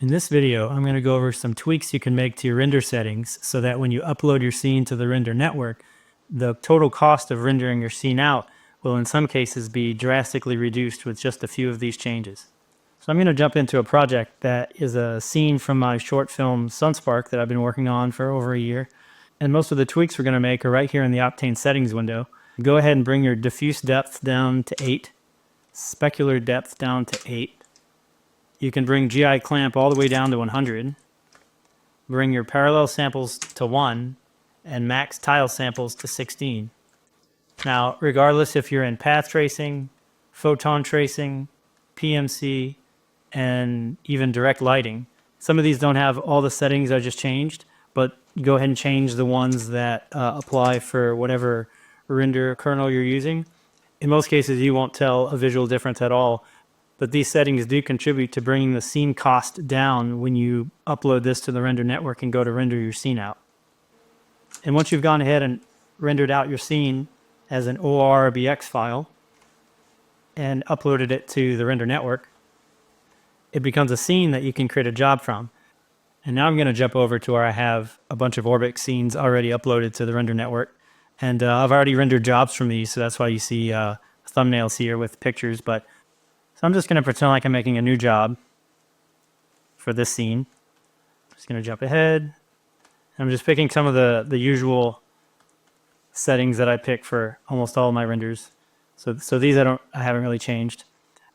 In this video, I'm going to go over some tweaks you can make to your render settings so that when you upload your scene to the render network, the total cost of rendering your scene out will in some cases be drastically reduced with just a few of these changes. So I'm going to jump into a project that is a scene from my short film Sunspark that I've been working on for over a year. And most of the tweaks we're going to make are right here in the Octane settings window. Go ahead and bring your diffuse depth down to 8, specular depth down to 8. You can bring GI clamp all the way down to 100. Bring your parallel samples to 1 and max tile samples to 16. Now, regardless if you're in path tracing, photon tracing, PMC, and even direct lighting, some of these don't have all the settings I just changed, but go ahead and change the ones that apply for whatever render kernel you're using. In most cases, you won't tell a visual difference at all, but these settings do contribute to bringing the scene cost down when you upload this to the render network and go to render your scene out. And once you've gone ahead and rendered out your scene as an ORBX file and uploaded it to the render network, it becomes a scene that you can create a job from. And now I'm going to jump over to where I have a bunch of Orbix scenes already uploaded to the render network. And I've already rendered jobs from these, so that's why you see thumbnails here with pictures. But so I'm just going to pretend like I'm making a new job for this scene. I'm just going to jump ahead. I'm just picking some of the usual settings that I pick for almost all of my renders. So these I haven't really changed.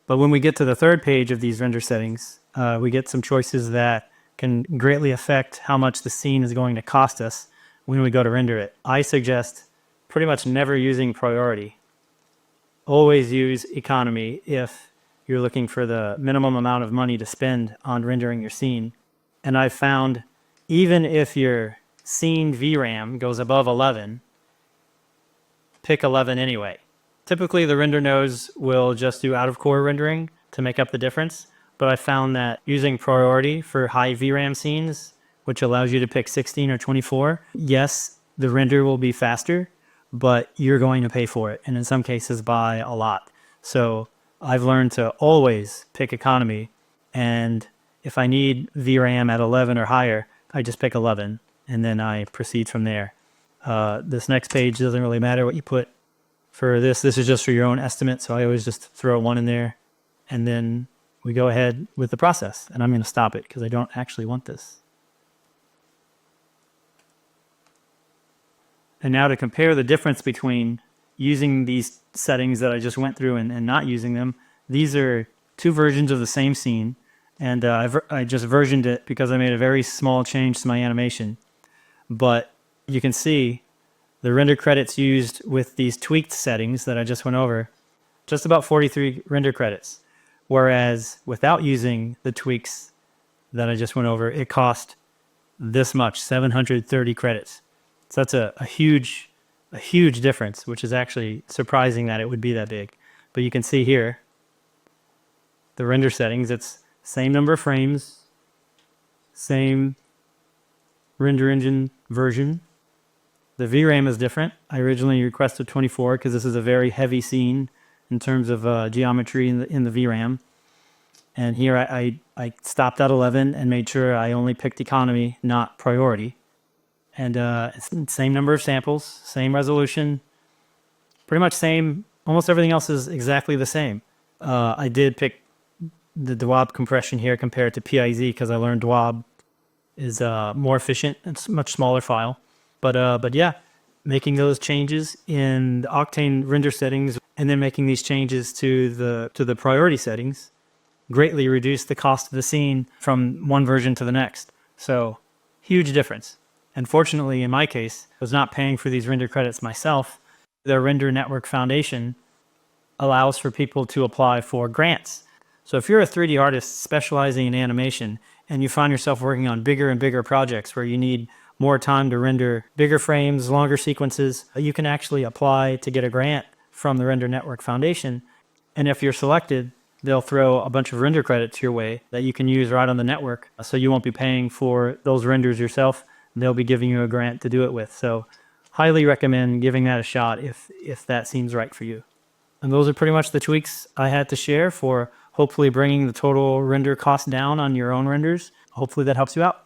But when we get to the third page of these render settings, we get some choices that can greatly affect how much the scene is going to cost us when we go to render it. I suggest pretty much never using priority. Always use economy if you're looking for the minimum amount of money to spend on rendering your scene. And I've found even if your scene VRAM goes above 11, pick 11 anyway. Typically the render nodes will just do out-of-core rendering to make up the difference, but I found that using priority for high VRAM scenes, which allows you to pick 16 or 24, yes, the render will be faster, but you're going to pay for it, and in some cases by a lot. So I've learned to always pick economy, and if I need VRAM at 11 or higher, I just pick 11, and then I proceed from there. This next page doesn't really matter what you put for this. This is just for your own estimate, so I always just throw a 1 in there, and then we go ahead with the process. And I'm going to stop it because I don't actually want this. And now to compare the difference between using these settings that I just went through and not using them, these are two versions of the same scene, and I just versioned it because I made a very small change to my animation. But you can see the render credits used with these tweaked settings that I just went over, just about 43 render credits. Whereas without using the tweaks that I just went over, it cost this much, 730 credits. So that's a huge difference, which is actually surprising that it would be that big. But you can see here, the render settings, it's same number of frames, same render engine version. The VRAM is different. I originally requested 24 because this is a very heavy scene in terms of geometry in the VRAM. And here I stopped at 11 and made sure I only picked economy, not priority. And it's the same number of samples, same resolution, pretty much same. Almost everything else is exactly the same. I did pick the DWAB compression here compared to PIZ because I learned DWAB is more efficient. It's a much smaller file. But yeah, making those changes in the Octane render settings and then making these changes to the priority settings greatly reduced the cost of the scene from one version to the next. So huge difference. And fortunately, in my case, I was not paying for these render credits myself. The Render Network Foundation allows for people to apply for grants. So if you're a 3D artist specializing in animation and you find yourself working on bigger and bigger projects where you need more time to render bigger frames, longer sequences, you can actually apply to get a grant from the Render Network Foundation. And if you're selected, they'll throw a bunch of render credits your way that you can use right on the network. So you won't be paying for those renders yourself. They'll be giving you a grant to do it with. So highly recommend giving that a shot if that seems right for you. And those are pretty much the tweaks I had to share for hopefully bringing the total render cost down on your own renders. Hopefully that helps you out.